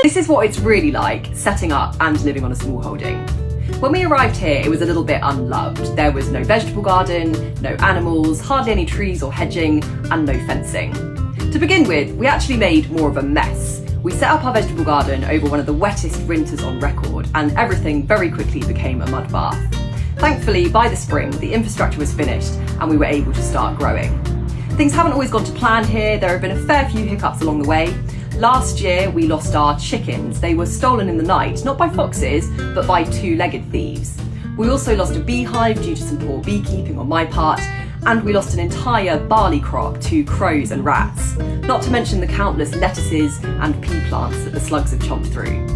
This is what it's really like setting up and living on a small holding. When we arrived here, it was a little bit unloved. There was no vegetable garden, no animals, hardly any trees or hedging, and no fencing. To begin with, we actually made more of a mess. We set up our vegetable garden over one of the wettest winters on record, and everything very quickly became a mud bath. Thankfully, by the spring, the infrastructure was finished and we were able to start growing. Things haven't always gone to plan here. There have been a fair few hiccups along the way. Last year, we lost our chickens. They were stolen in the night, not by foxes, but by two-legged thieves. We also lost a beehive due to some poor beekeeping on my part, and we lost an entire barley crop to crows and rats, not to mention the countless lettuces and pea plants that the slugs have chomped through.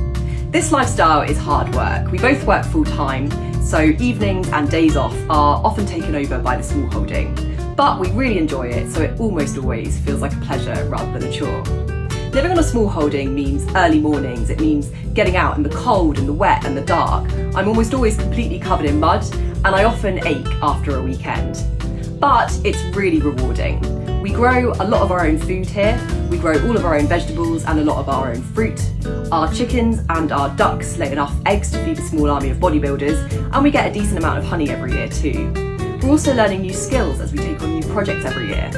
This lifestyle is hard work. We both work full-time, so evenings and days off are often taken over by the small holding. But we really enjoy it, so it almost always feels like a pleasure rather than a chore. Living on a small holding means early mornings, it means getting out in the cold and the wet and the dark. I'm almost always completely covered in mud, and I often ache after a weekend. But it's really rewarding. We grow a lot of our own food here, we grow all of our own vegetables and a lot of our own fruit. Our chickens and our ducks lay enough eggs to feed a small army of bodybuilders, and we get a decent amount of honey every year too. We're also learning new skills as we take on new projects every year.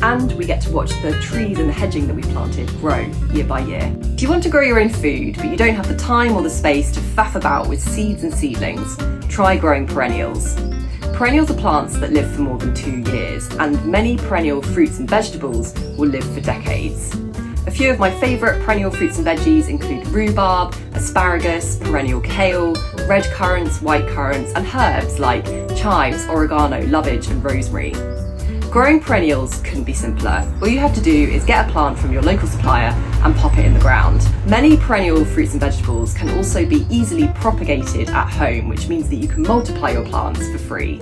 And we get to watch the trees and the hedging that we planted grow year by year. If you want to grow your own food, but you don't have the time or the space to faff about with seeds and seedlings, try growing perennials. Perennials are plants that live for more than 2 years, and many perennial fruits and vegetables will live for decades. A few of my favourite perennial fruits and veggies include rhubarb, asparagus, perennial kale, red currants, white currants, and herbs like chives, oregano, lovage, and rosemary. Growing perennials couldn't be simpler. All you have to do is get a plant from your local supplier and pop it in the ground. Many perennial fruits and vegetables can also be easily propagated at home, which means that you can multiply your plants for free.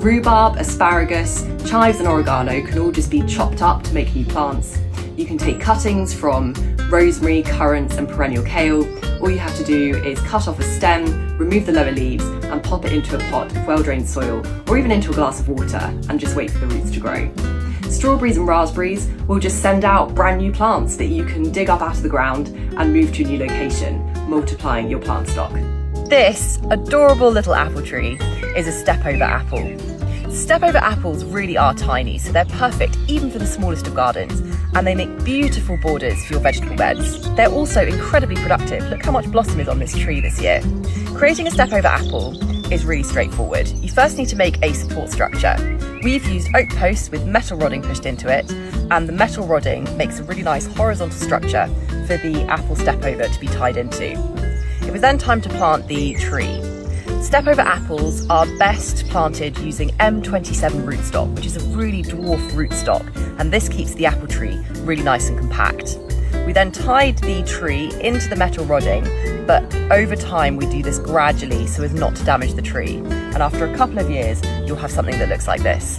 Rhubarb, asparagus, chives and oregano can all just be chopped up to make new plants. You can take cuttings from rosemary, currants and perennial kale. All you have to do is cut off a stem, remove the lower leaves and pop it into a pot of well-drained soil or even into a glass of water and just wait for the roots to grow. Strawberries and raspberries will just send out brand new plants that you can dig up out of the ground and move to a new location, multiplying your plant stock. This adorable little apple tree is a step-over apple. Step-over apples really are tiny, so they're perfect even for the smallest of gardens, and they make beautiful borders for your vegetable beds. They're also incredibly productive. Look how much blossom is on this tree this year. Creating a step-over apple is really straightforward. You first need to make a support structure. We've used oak posts with metal rodding pushed into it, and the metal rodding makes a really nice horizontal structure for the apple step-over to be tied into. It was then time to plant the tree. Step-over apples are best planted using M27 rootstock, which is a really dwarf rootstock, and this keeps the apple tree really nice and compact. We then tied the tree into the metal rodding, but over time we do this gradually so as not to damage the tree. And after a couple of years, you'll have something that looks like this.